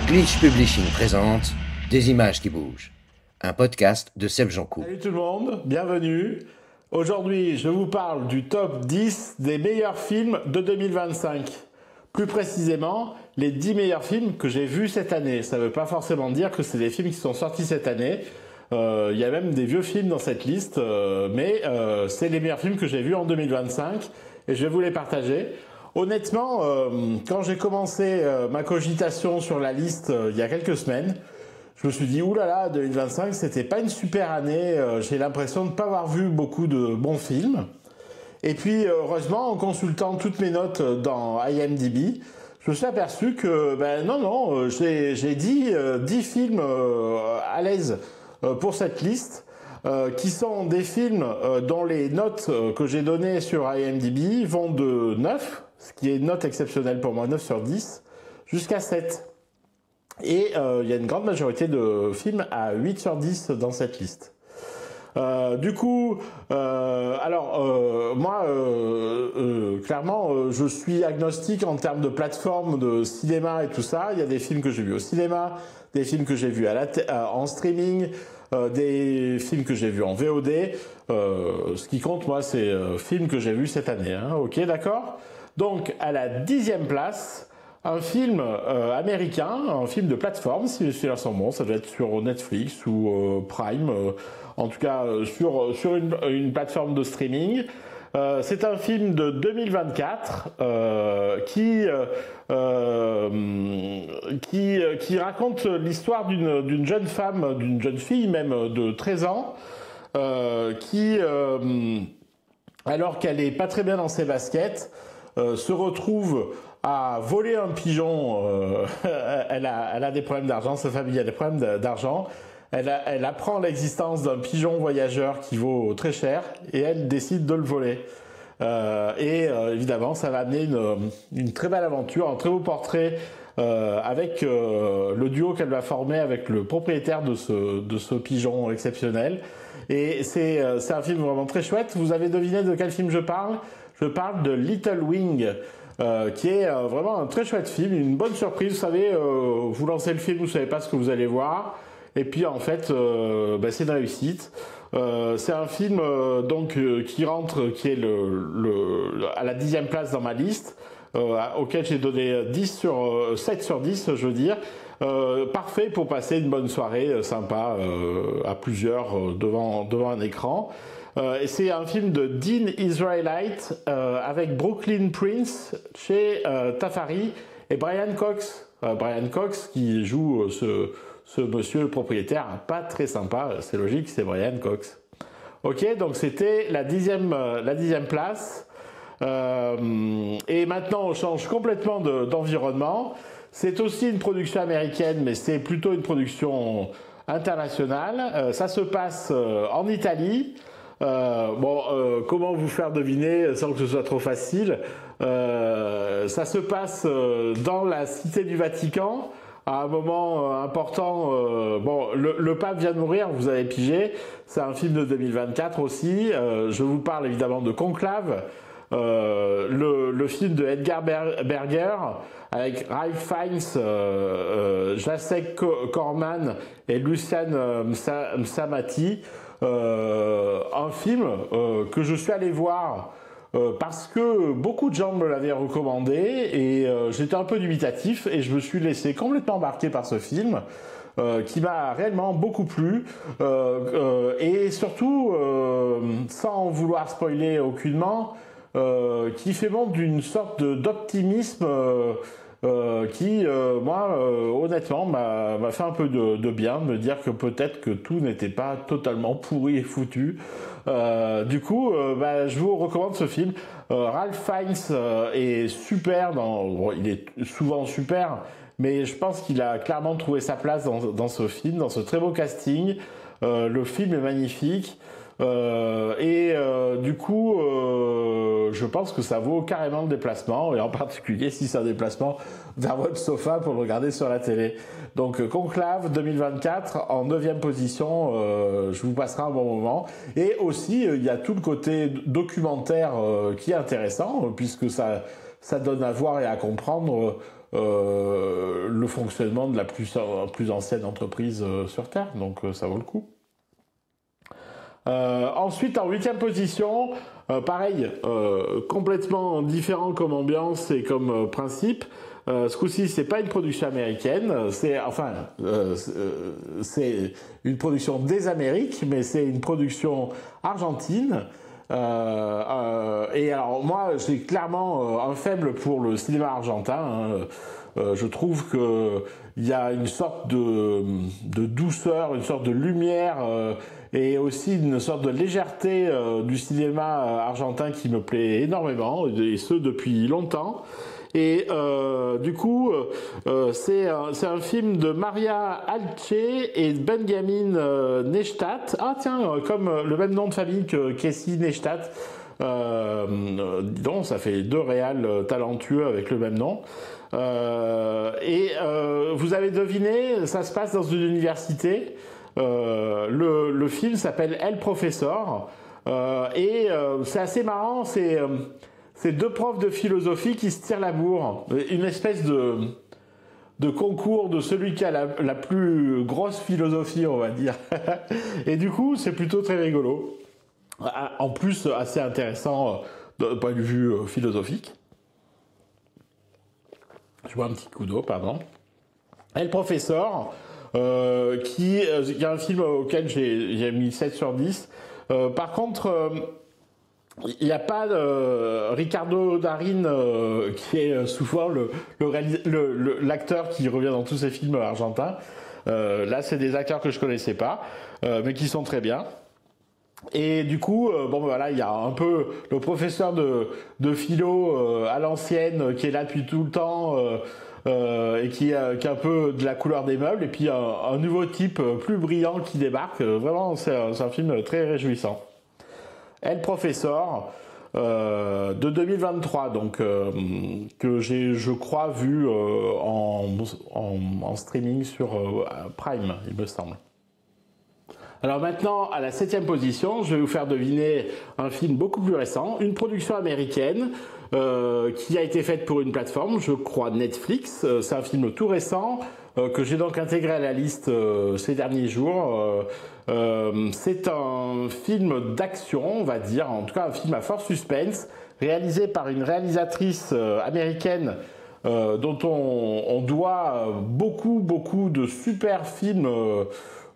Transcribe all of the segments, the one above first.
Glitch Publishing présente Des images qui bougent, un podcast de Seb Jancourt. Salut tout le monde, bienvenue. Aujourd'hui, je vous parle du top 10 des meilleurs films de 2025. Plus précisément, les 10 meilleurs films que j'ai vus cette année. Ça ne veut pas forcément dire que c'est des films qui sont sortis cette année. Il y a même des vieux films dans cette liste, mais c'est les meilleurs films que j'ai vus en 2025 et je vais vous les partager. Honnêtement, quand j'ai commencé ma cogitation sur la liste il y a quelques semaines, je me suis dit, oulala, 2025, c'était pas une super année, j'ai l'impression de ne pas avoir vu beaucoup de bons films. Et puis, heureusement, en consultant toutes mes notes dans IMDb, je me suis aperçu que, j'ai dit 10 films à l'aise pour cette liste, qui sont des films dont les notes que j'ai données sur IMDb vont de 9, ce qui est une note exceptionnelle pour moi, 9 sur 10, jusqu'à 7. Et il y a une grande majorité de films à 8 sur 10 dans cette liste. Clairement, je suis agnostique en termes de plateforme, de cinéma et tout ça. Il y a des films que j'ai vus au cinéma, des films que j'ai vus en streaming, des films que j'ai vus en VOD. Ce qui compte, moi, c'est films que j'ai vus cette année. Hein. Ok, d'accord ? Donc, à la 10e place, un film américain, un film de plateforme, si les films sont bons, ça doit être sur Netflix ou Prime, en tout cas sur une plateforme de streaming. C'est un film de 2024 qui raconte l'histoire d'une jeune femme, d'une jeune fille même de 13 ans, alors qu'elle est pas très bien dans ses baskets, se retrouve à voler un pigeon. Elle a des problèmes d'argent, sa famille a des problèmes d'argent. Elle apprend l'existence d'un pigeon voyageur qui vaut très cher et elle décide de le voler. Évidemment, ça va amener une très belle aventure, un très beau portrait avec le duo qu'elle va former avec le propriétaire de ce pigeon exceptionnel. Et c'est un film vraiment très chouette. Vous avez deviné de quel film je parle ? Je parle de Little Wing, qui est vraiment un très chouette film, une bonne surprise. Vous savez, vous lancez le film, vous ne savez pas ce que vous allez voir. Et puis en fait, c'est une réussite. C'est un film qui est à la 10e place dans ma liste, auquel j'ai donné 7 sur 10, je veux dire. Parfait pour passer une bonne soirée sympa à plusieurs devant un écran. Et c'est un film de Dean Israelite avec Brooklyn Prince chez Tafari et Brian Cox. Brian Cox qui joue ce monsieur propriétaire pas très sympa, c'est logique, c'est Brian Cox. Ok, donc c'était la 10e place. Et maintenant on change complètement d'environnement. C'est aussi une production américaine, mais c'est plutôt une production internationale. Ça se passe en Italie. Comment vous faire deviner sans que ce soit trop facile, ça se passe dans la cité du Vatican à un moment important. Le pape vient de mourir, vous avez pigé. C'est un film de 2024 aussi. Je vous parle évidemment de Conclave, le film de Edgar Berger avec Ralph Fiennes, Jacek Corman et Lucian Msamati. Un film que je suis allé voir parce que beaucoup de gens me l'avaient recommandé et j'étais un peu dubitatif et je me suis laissé complètement embarquer par ce film qui m'a réellement beaucoup plu et surtout sans vouloir spoiler aucunement, qui fait montre d'une sorte d'optimisme qui, honnêtement, m'a fait un peu de bien, de me dire que peut-être que tout n'était pas totalement pourri et foutu. Je vous recommande ce film. Ralph Fiennes est super, il est souvent super, mais je pense qu'il a clairement trouvé sa place dans ce film, dans ce très beau casting. Le film est magnifique. Je pense que ça vaut carrément le déplacement, et en particulier si c'est un déplacement vers votre sofa pour le regarder sur la télé. Donc Conclave 2024 en 9e position, je vous passerai un bon moment. Et aussi, il y a tout le côté documentaire qui est intéressant, puisque ça donne à voir et à comprendre le fonctionnement de la plus ancienne entreprise sur Terre, donc ça vaut le coup. Ensuite, en 8e position, pareil, complètement différent comme ambiance et comme principe. Ce coup-ci, c'est pas une production américaine, c'est une production des Amériques, mais c'est une production argentine. Et alors moi, j'ai clairement un faible pour le cinéma argentin. Je trouve que il y a une sorte de douceur, une sorte de lumière et aussi une sorte de légèreté du cinéma argentin qui me plaît énormément, et ce depuis longtemps. Et du coup, c'est un film de Maria Alce et Benjamin Neustadt. Ah tiens, comme le même nom de famille que Casey Neistat. Dis donc, ça fait 2 réals talentueux avec le même nom. Vous avez deviné, ça se passe dans une université. Le film s'appelle El Professor. C'est assez marrant, c'est 2 profs de philosophie qui se tirent la bourre. Une espèce de concours de celui qui a la plus grosse philosophie, on va dire. Et du coup, c'est plutôt très rigolo. En plus, assez intéressant d'un point de vue philosophique. Je bois un petit coup d'eau, pardon. Et le professeur, qui est un film auquel j'ai mis 7 sur 10. Par contre, il n'y a pas Ricardo Darín, qui est souvent l'acteur qui revient dans tous ces films argentins. Là, c'est des acteurs que je connaissais pas, mais qui sont très bien. Et du coup, voilà, il y a un peu le professeur de philo à l'ancienne qui est là depuis tout le temps et qui a un peu de la couleur des meubles, et puis un nouveau type plus brillant qui débarque. Vraiment, c'est un film très réjouissant. El Professor de 2023, donc que j'ai, je crois, vu en streaming sur Prime, il me semble. Alors maintenant, à la 7e position, je vais vous faire deviner un film beaucoup plus récent, une production américaine qui a été faite pour une plateforme, je crois Netflix. C'est un film tout récent que j'ai donc intégré à la liste ces derniers jours. C'est un film d'action, on va dire, en tout cas un film à fort suspense, réalisé par une réalisatrice américaine dont on doit beaucoup de super films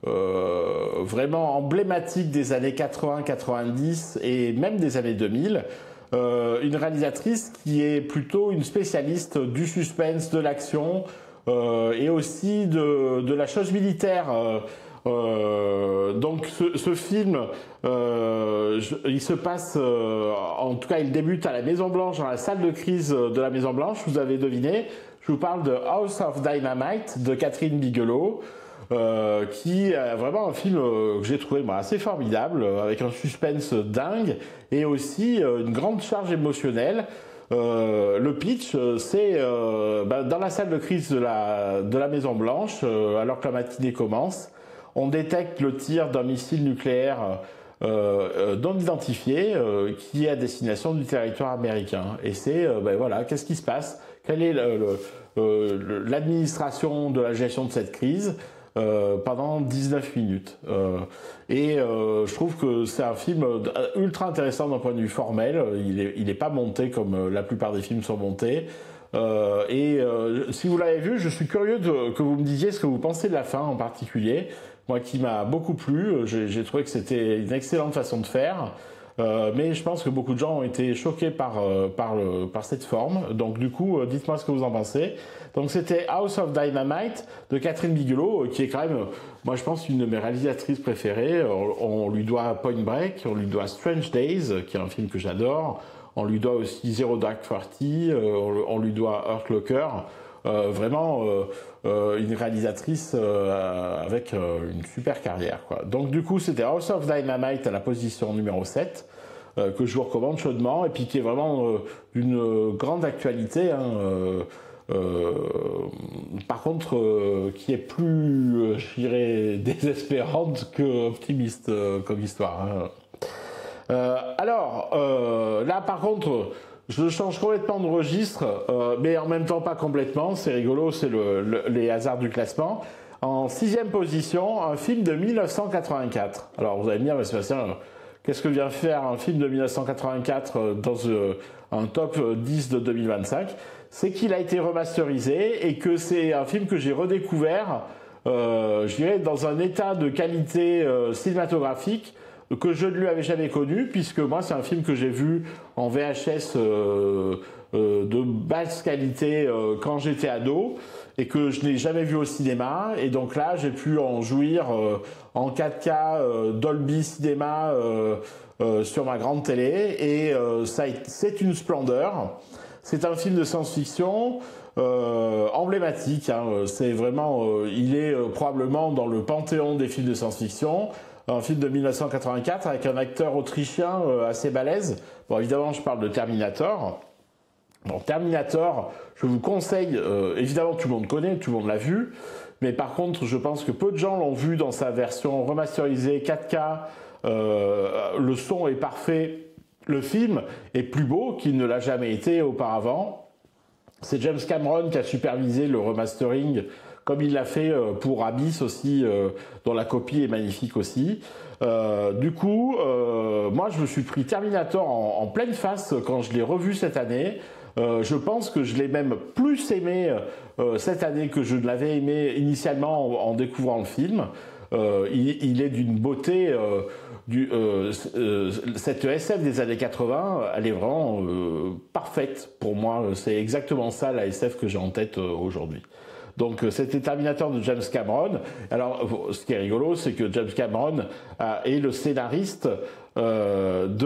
vraiment emblématique des années 80-90 et même des années 2000. Une réalisatrice qui est plutôt une spécialiste du suspense, de l'action et aussi de la chose militaire. Donc ce film, il se passe, en tout cas il débute à la Maison Blanche, dans la salle de crise de la Maison Blanche, vous avez deviné, je vous parle de House of Dynamite de Catherine Bigelow. Qui est vraiment un film que j'ai trouvé assez formidable, avec un suspense dingue et aussi une grande charge émotionnelle. Le pitch, c'est dans la salle de crise de la Maison Blanche, alors que la matinée commence, on détecte le tir d'un missile nucléaire non identifié qui est à destination du territoire américain. Et c'est, voilà, qu'est-ce qui se passe? Quelle est l'administration de la gestion de cette crise pendant 19 minutes. Je trouve que c'est un film ultra intéressant d'un point de vue formel. Il est pas monté comme la plupart des films sont montés. Si vous l'avez vu, je suis curieux que vous me disiez ce que vous pensez de la fin en particulier. Moi qui m'a beaucoup plu, j'ai trouvé que c'était une excellente façon de faire. Mais je pense que beaucoup de gens ont été choqués par cette forme. Donc du coup, dites-moi ce que vous en pensez. Donc c'était House of Dynamite de Catherine Bigelow, qui est quand même, moi je pense, une de mes réalisatrices préférées. On lui doit Point Break, on lui doit Strange Days, qui est un film que j'adore. On lui doit aussi Zero Dark Thirty, on lui doit Hurt Locker. Vraiment une réalisatrice avec une super carrière, quoi. Donc du coup c'était House of Dynamite à la position numéro 7 que je vous recommande chaudement, et puis qui est vraiment d'une grande actualité, par contre qui est plus je dirais désespérante que optimiste comme histoire, Alors là par contre je change complètement de registre, mais en même temps pas complètement, c'est rigolo, c'est les hasards du classement. En 6e position, un film de 1984. Alors vous allez me dire, mais Sébastien, qu'est-ce que vient faire un film de 1984 dans un top 10 de 2025? C'est qu'il a été remasterisé et que c'est un film que j'ai redécouvert, je dirais, dans un état de qualité cinématographique que je ne lui avais jamais connu, puisque moi c'est un film que j'ai vu en VHS de basse qualité quand j'étais ado et que je n'ai jamais vu au cinéma, et donc là j'ai pu en jouir en 4K Dolby Cinéma sur ma grande télé, et c'est une splendeur. C'est un film de science-fiction emblématique, hein. C'est vraiment, il est probablement dans le panthéon des films de science-fiction. Un film de 1984 avec un acteur autrichien assez balèze. Bon, évidemment, je parle de Terminator. Bon, Terminator, je vous conseille, évidemment, tout le monde connaît, tout le monde l'a vu, mais par contre, je pense que peu de gens l'ont vu dans sa version remasterisée 4K. Le son est parfait, le film est plus beau qu'il ne l'a jamais été auparavant. C'est James Cameron qui a supervisé le remastering, comme il l'a fait pour Abyss aussi, dont la copie est magnifique aussi. Du coup, moi je me suis pris Terminator en pleine face quand je l'ai revu cette année. Je pense que je l'ai même plus aimé cette année que je ne l'avais aimé initialement en découvrant le film. Il est d'une beauté, cette SF des années 80, elle est vraiment parfaite pour moi. C'est exactement ça la SF que j'ai en tête aujourd'hui. Donc c'était Terminator de James Cameron. Alors ce qui est rigolo, c'est que James Cameron est le scénariste de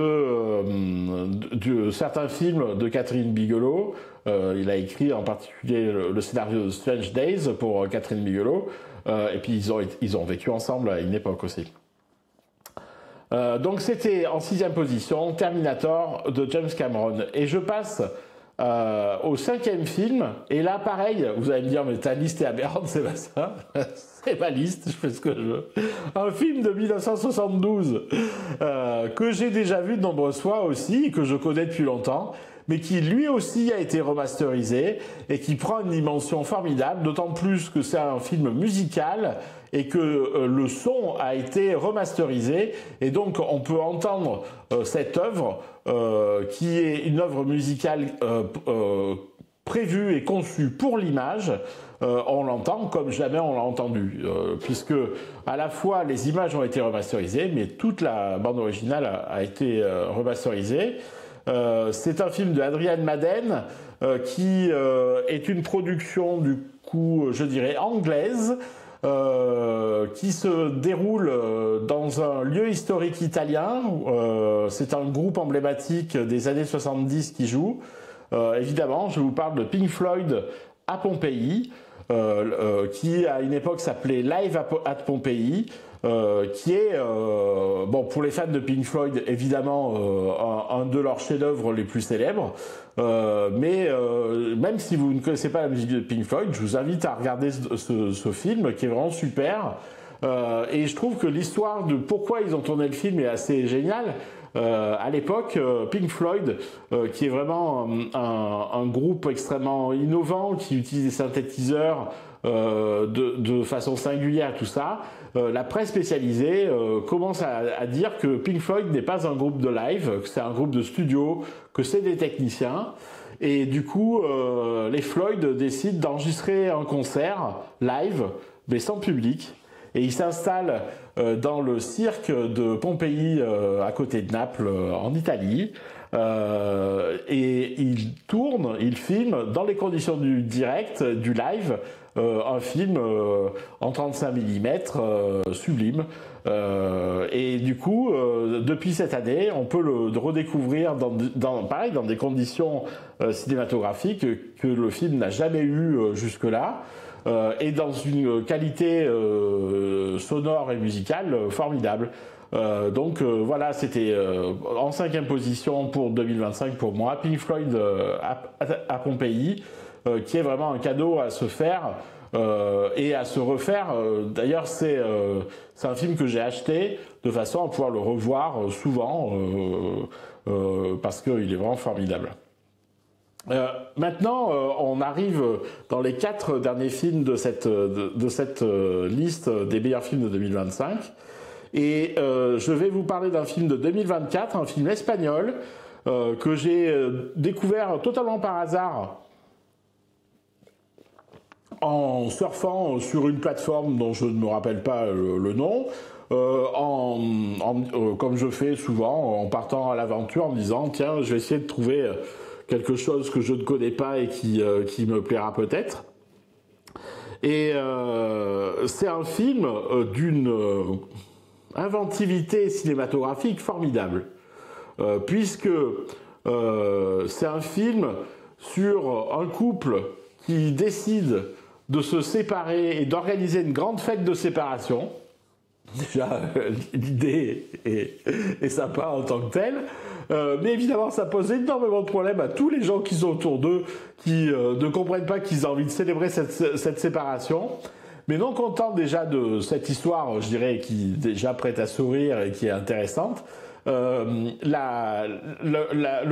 certains films de Catherine Bigelow. Il a écrit en particulier le scénario de Strange Days pour Catherine Bigelow. Et puis ils ont vécu ensemble à une époque aussi. Donc c'était en 6e position Terminator de James Cameron. Et je passe au 5e film, et là pareil, vous allez me dire, mais ta liste est aberrante, c'est pas ça. C'est ma liste, je fais ce que je veux. Un film de 1972 que j'ai déjà vu de nombreuses fois aussi, et que je connais depuis longtemps, mais qui lui aussi a été remasterisé et qui prend une dimension formidable, d'autant plus que c'est un film musical et que le son a été remasterisé, et donc on peut entendre cette œuvre qui est une œuvre musicale prévue et conçue pour l'image. On l'entend comme jamais on l'a entendu, puisque à la fois les images ont été remasterisées, mais toute la bande originale a été remasterisée. C'est un film de Adrian Madden qui est une production du coup, je dirais, anglaise, qui se déroule dans un lieu historique italien. C'est un groupe emblématique des années 70 qui joue. Évidemment, je vous parle de Pink Floyd à Pompéi, qui à une époque s'appelait Live at Pompéi, qui est, bon, pour les fans de Pink Floyd, évidemment, un de leurs chefs-d'œuvre les plus célèbres. Mais même si vous ne connaissez pas la musique de Pink Floyd, je vous invite à regarder ce film qui est vraiment super. Et je trouve que l'histoire de pourquoi ils ont tourné le film est assez géniale. À l'époque, Pink Floyd, qui est vraiment un groupe extrêmement innovant, qui utilise des synthétiseurs de façon singulière, tout ça, la presse spécialisée commence à dire que Pink Floyd n'est pas un groupe de live, que c'est un groupe de studio, que c'est des techniciens. Et du coup, les Floyd décident d'enregistrer un concert live, mais sans public. Et ils s'installent dans le cirque de Pompéi, à côté de Naples, en Italie. Et ils tournent, ils filment dans les conditions du direct, du live, un film en 35 mm sublime. Et du coup, depuis cette année, on peut le redécouvrir pareil, dans des conditions cinématographiques que le film n'a jamais eu jusque-là. Et dans une qualité sonore et musicale formidable. Donc voilà, c'était en 5e position pour 2025 pour moi, Pink Floyd à Pompéi, qui est vraiment un cadeau à se faire et à se refaire. D'ailleurs, c'est un film que j'ai acheté de façon à pouvoir le revoir souvent parce qu'il est vraiment formidable. Maintenant, on arrive dans les 4 derniers films de cette liste des meilleurs films de 2025. Et je vais vous parler d'un film de 2024, un film espagnol que j'ai découvert totalement par hasard en surfant sur une plateforme dont je ne me rappelle pas le nom, comme je fais souvent, en partant à l'aventure, en me disant tiens, je vais essayer de trouver quelque chose que je ne connais pas et qui me plaira peut-être. Et c'est un film d'une inventivité cinématographique formidable, puisque c'est un film sur un couple qui décide de se séparer et d'organiser une grande fête de séparation. Déjà, l'idée est sympa en tant que telle, mais évidemment, ça pose énormément de problèmes à tous les gens qui sont autour d'eux, qui ne comprennent pas qu'ils ont envie de célébrer cette séparation. Mais non content déjà de cette histoire, je dirais, qui est déjà prête à sourire et qui est intéressante, le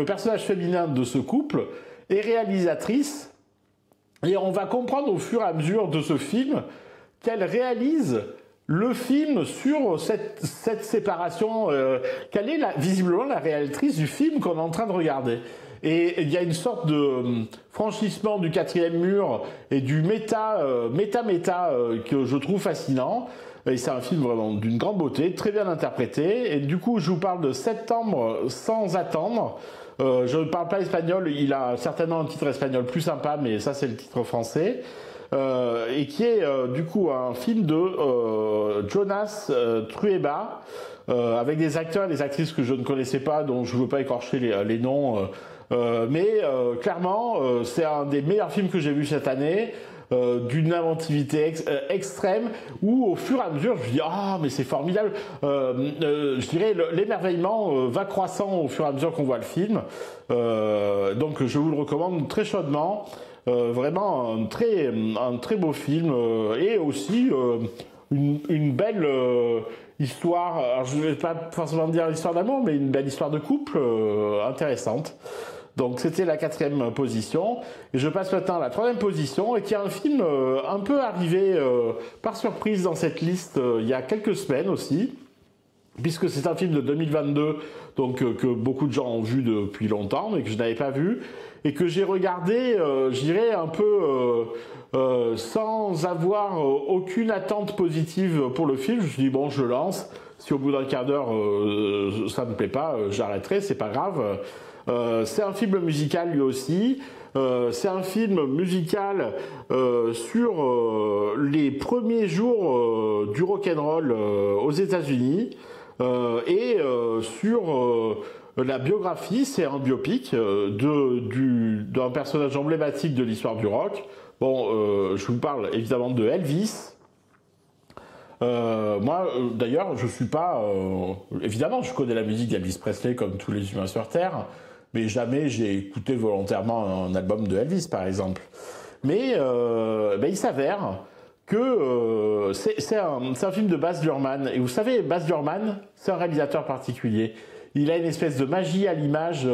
personnage féminin de ce couple est réalisatrice, et on va comprendre au fur et à mesure de ce film qu'elle réalise le film sur cette séparation, qu'elle est visiblement la réalisatrice du film qu'on est en train de regarder. Et il y a une sorte de franchissement du 4e mur et du méta que je trouve fascinant. Et c'est un film vraiment d'une grande beauté, très bien interprété. Et du coup, je vous parle de Septembre sans attendre. Je ne parle pas espagnol, il a certainement un titre espagnol plus sympa, mais ça c'est le titre français. Et qui est du coup un film de Jonas Trueba, avec des acteurs et des actrices que je ne connaissais pas, dont je ne veux pas écorcher les noms, mais clairement c'est un des meilleurs films que j'ai vu cette année, d'une inventivité extrême, où au fur et à mesure je me dis ah mais c'est formidable, je dirais l'émerveillement va croissant au fur et à mesure qu'on voit le film, donc je vous le recommande très chaudement. Vraiment un très beau film, et aussi une belle histoire. Alors je ne vais pas forcément dire l'histoire d'amour, mais une belle histoire de couple intéressante. Donc c'était la 4e position, et je passe maintenant à la 3e position, et qui est un film un peu arrivé par surprise dans cette liste il y a quelques semaines aussi, puisque c'est un film de 2022, donc que beaucoup de gens ont vu depuis longtemps, mais que je n'avais pas vu, et que j'ai regardé, je dirais, un peu sans avoir aucune attente positive pour le film. Je me suis dit, bon, je lance, si au bout d'un quart d'heure ça ne me plaît pas, j'arrêterai, c'est pas grave. C'est un film musical lui aussi. C'est un film musical sur les premiers jours du rock'n'roll aux États-Unis, et sur la biographie, c'est un biopic d'un personnage emblématique de l'histoire du rock. Bon, je vous parle évidemment de Elvis. Moi, d'ailleurs, je suis pas... évidemment, je connais la musique d'Elvis Presley comme tous les humains sur Terre, mais jamais j'ai écouté volontairement un album de Elvis, par exemple. Mais il s'avère que c'est un film de Baz Luhrmann. Et vous savez, Baz Luhrmann, c'est un réalisateur particulier. Il a une espèce de magie à l'image,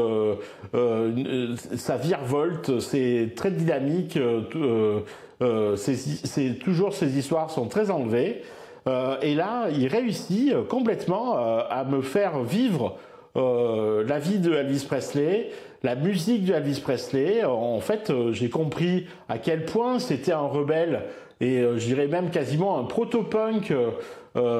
ça virevolte, c'est très dynamique, c'est toujours ses histoires sont très enlevées. Et là, il réussit complètement à me faire vivre la vie de Elvis Presley, la musique de Elvis Presley. En fait, j'ai compris à quel point c'était un rebelle, et je dirais même quasiment un proto-punk.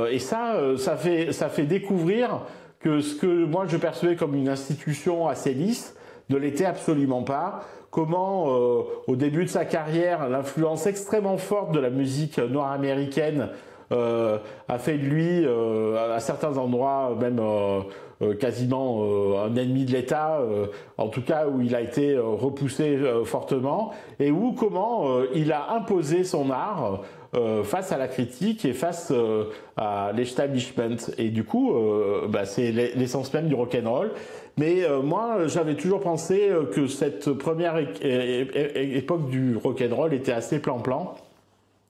Et ça fait découvrir que ce que moi je percevais comme une institution assez lisse ne l'était absolument pas. Comment, au début de sa carrière, l'influence extrêmement forte de la musique nord-américaine a fait de lui, à certains endroits, même quasiment un ennemi de l'État, en tout cas où il a été repoussé fortement, et où comment il a imposé son art face à la critique et face à l'establishment. Et du coup, c'est l'essence même du rock'n'roll. Mais moi, j'avais toujours pensé que cette première époque du rock'n'roll était assez plan-plan.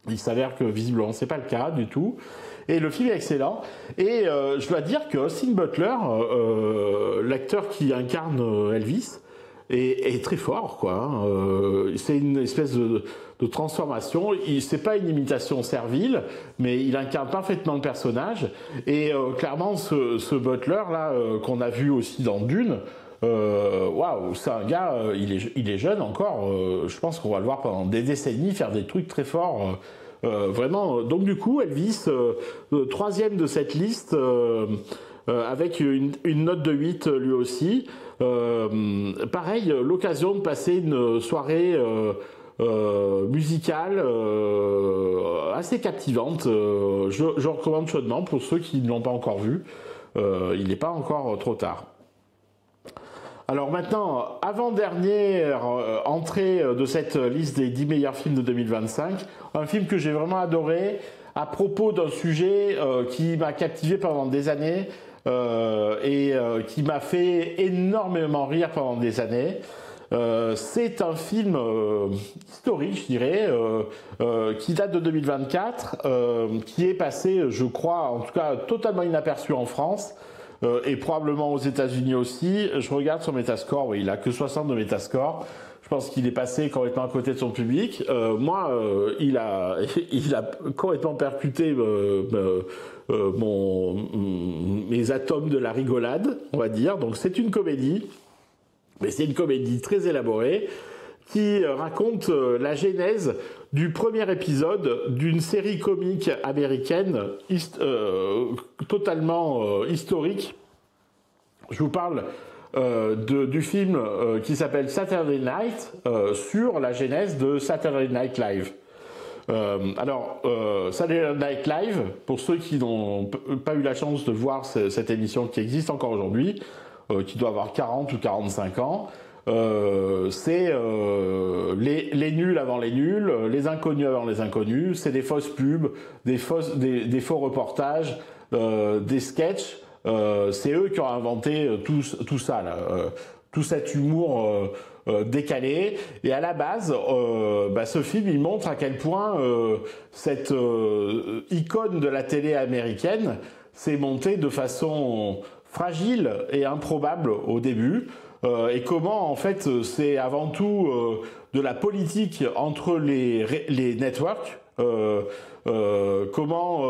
Il s'avère que visiblement c'est pas le cas du tout. Et le film est excellent. Et je dois dire que Austin Butler, l'acteur qui incarne Elvis, est très fort, quoi. C'est une espèce de transformation. C'est pas une imitation servile, mais il incarne parfaitement le personnage. Et clairement, ce Butler là qu'on a vu aussi dans Dune, waouh, c'est un gars, il est jeune encore. Je pense qu'on va le voir pendant des décennies faire des trucs très forts. Vraiment. Donc du coup, Elvis, troisième de cette liste. Avec une note de 8 lui aussi. Pareil, l'occasion de passer une soirée musicale assez captivante. Je recommande chaudement pour ceux qui ne l'ont pas encore vu. Il n'est pas encore trop tard. Alors maintenant, avant-dernière entrée de cette liste des 10 meilleurs films de 2025, un film que j'ai vraiment adoré à propos d'un sujet qui m'a captivé pendant des années, qui m'a fait énormément rire pendant des années. C'est un film historique, je dirais, qui date de 2024, qui est passé, je crois, en tout cas totalement inaperçu en France, et probablement aux États-Unis aussi. Je regarde son Metascore, oui, il a que 60 de Metascore. Je pense qu'il est passé complètement à côté de son public. Il a complètement percuté mes atomes de la rigolade, on va dire. Donc c'est une comédie, mais c'est une comédie très élaborée qui raconte la genèse du premier épisode d'une série comique américaine totalement historique. Je vous parle du film qui s'appelle Saturday Night, sur la genèse de Saturday Night Live. Saturday Night Live, pour ceux qui n'ont pas eu la chance de voir cette émission qui existe encore aujourd'hui, qui doit avoir 40 ou 45 ans, c'est les nuls avant les nuls, les inconnus avant les inconnus, c'est des fausses pubs, des faux reportages, des sketchs. C'est eux qui ont inventé tout ça, là, tout cet humour décalé. Et à la base, ce film, il montre à quel point cette icône de la télé américaine s'est montée de façon fragile et improbable au début. Et comment, en fait, c'est avant tout de la politique entre les networks. Comment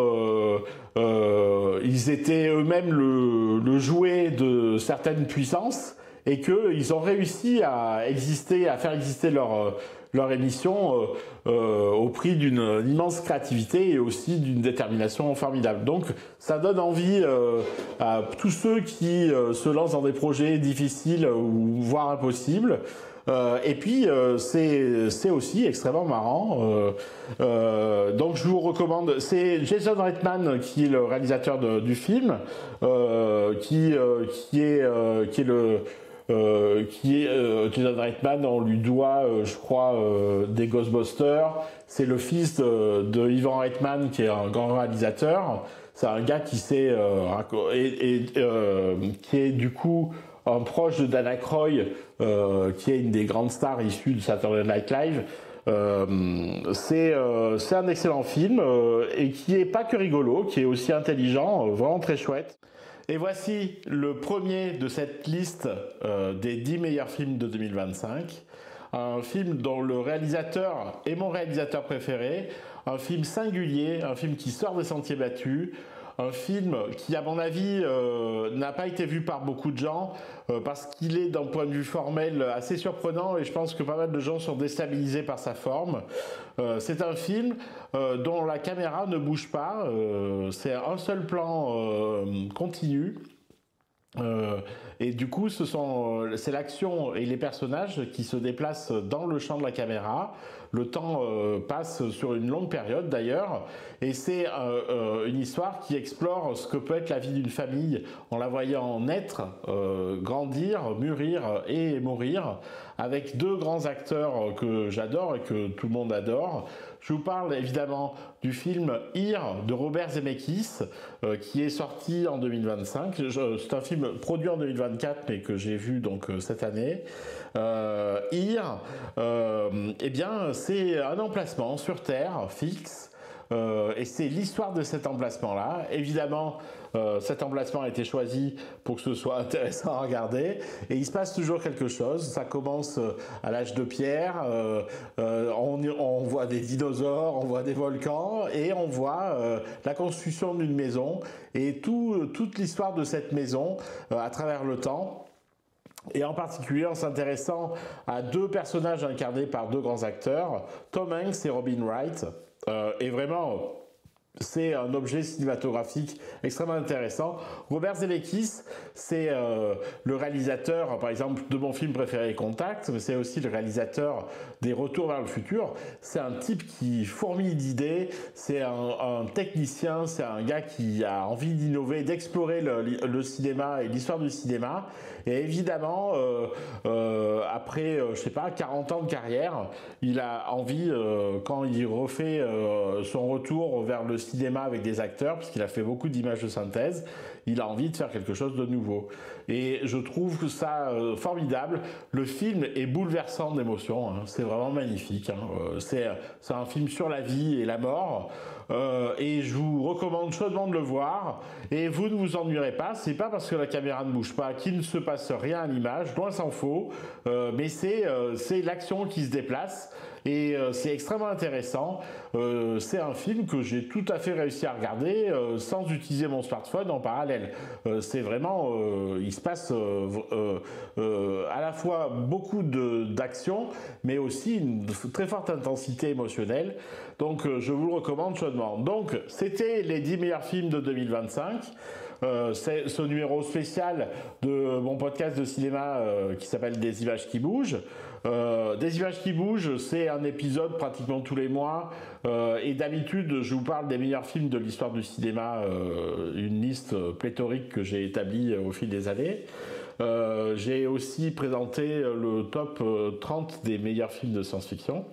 ils étaient eux-mêmes le jouet de certaines puissances et qu'ils ont réussi à faire exister leur émission au prix d'une immense créativité et aussi d'une détermination formidable. Donc ça donne envie à tous ceux qui se lancent dans des projets difficiles ou voire impossibles. Et puis c'est aussi extrêmement marrant. Donc je vous recommande. C'est Jason Reitman qui est le réalisateur du film, qui est Jason Reitman. On lui doit, je crois, des Ghostbusters. C'est le fils de Ivan Reitman qui est un grand réalisateur. C'est un gars qui sait qui est du coup un proche de Dana Croy, qui est une des grandes stars issues de Saturday Night Live. C'est un excellent film et qui est pas que rigolo, qui est aussi intelligent, vraiment très chouette. Et voici le premier de cette liste des 10 meilleurs films de 2025. Un film dont le réalisateur est mon réalisateur préféré, un film singulier, un film qui sort des sentiers battus, un film qui, à mon avis, n'a pas été vu par beaucoup de gens parce qu'il est, d'un point de vue formel, assez surprenant et je pense que pas mal de gens sont déstabilisés par sa forme. C'est un film dont la caméra ne bouge pas, c'est un seul plan continu. Et du coup, c'est l'action et les personnages qui se déplacent dans le champ de la caméra. Le temps passe sur une longue période d'ailleurs, et c'est une histoire qui explore ce que peut être la vie d'une famille en la voyant naître, grandir, mûrir et mourir, avec deux grands acteurs que j'adore et que tout le monde adore. Je vous parle évidemment du film Here de Robert Zemeckis, qui est sorti en 2025. C'est un film produit en 2024 mais que j'ai vu donc cette année. Here, eh bien c'est un emplacement sur Terre fixe et c'est l'histoire de cet emplacement-là. Évidemment, cet emplacement a été choisi pour que ce soit intéressant à regarder, et il se passe toujours quelque chose. Ça commence à l'âge de pierre, on voit des dinosaures, on voit des volcans, et on voit la construction d'une maison, et toute l'histoire de cette maison à travers le temps. Et en particulier en s'intéressant à deux personnages incarnés par deux grands acteurs, Tom Hanks et Robin Wright. Et vraiment, c'est un objet cinématographique extrêmement intéressant. Robert Zemeckis, c'est le réalisateur, par exemple, de mon film préféré Contact, mais c'est aussi le réalisateur des Retours vers le futur. C'est un type qui fourmille d'idées, c'est un technicien, c'est un gars qui a envie d'innover, d'explorer le cinéma et l'histoire du cinéma. Et évidemment, après, je sais pas, 40 ans de carrière, il a envie, quand il refait son retour vers le cinéma avec des acteurs, puisqu'il a fait beaucoup d'images de synthèse, il a envie de faire quelque chose de nouveau. Et je trouve ça formidable. Le film est bouleversant d'émotions, hein. C'est vraiment magnifique, hein. C'est un film sur la vie et la mort, et je vous recommande chaudement de le voir, et vous ne vous ennuierez pas. C'est pas parce que la caméra ne bouge pas qu'il ne se passe rien à l'image, loin s'en faut, mais c'est l'action qui se déplace, et c'est extrêmement intéressant. C'est un film que j'ai tout à fait réussi à regarder sans utiliser mon smartphone en parallèle. C'est vraiment, il se passe à la fois beaucoup d'action, mais aussi une très forte intensité émotionnelle. Donc je vous le recommande chaudement. Donc c'était les 10 meilleurs films de 2025. C'est ce numéro spécial de mon podcast de cinéma qui s'appelle Des images qui bougent. Des images qui bougent, c'est un épisode pratiquement tous les mois, et d'habitude je vous parle des meilleurs films de l'histoire du cinéma, une liste pléthorique que j'ai établie au fil des années. J'ai aussi présenté le top 30 des meilleurs films de science-fiction.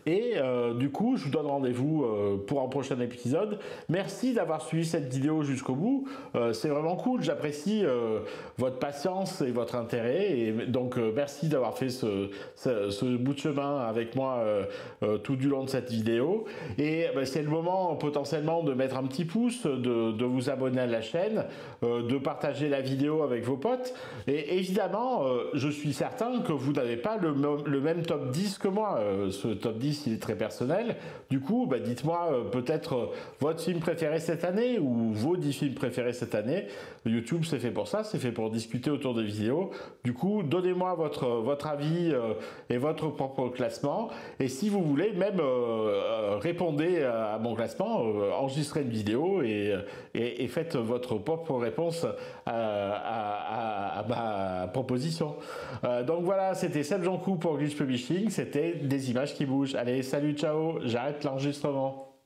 Et du coup, je vous donne rendez-vous pour un prochain épisode. Merci d'avoir suivi cette vidéo jusqu'au bout. C'est vraiment cool. J'apprécie votre patience et votre intérêt. Et donc, merci d'avoir fait ce bout de chemin avec moi tout du long de cette vidéo. Et c'est le moment potentiellement de mettre un petit pouce, de vous abonner à la chaîne, de partager la vidéo avec vos potes. Et évidemment, je suis certain que vous n'avez pas le même top 10 que moi. Ce top 10, il est très personnel. Du coup, dites-moi peut-être votre film préféré cette année ou vos 10 films préférés cette année. YouTube, c'est fait pour ça, c'est fait pour discuter autour des vidéos. Du coup, donnez-moi votre avis et votre propre classement. Et si vous voulez, même répondez à mon classement, enregistrez une vidéo et faites votre propre réponse à ma proposition. Donc voilà, c'était Seb Joncoux pour Glitch Publishing. C'était des images qui bougent. Allez, salut, ciao, j'arrête l'enregistrement.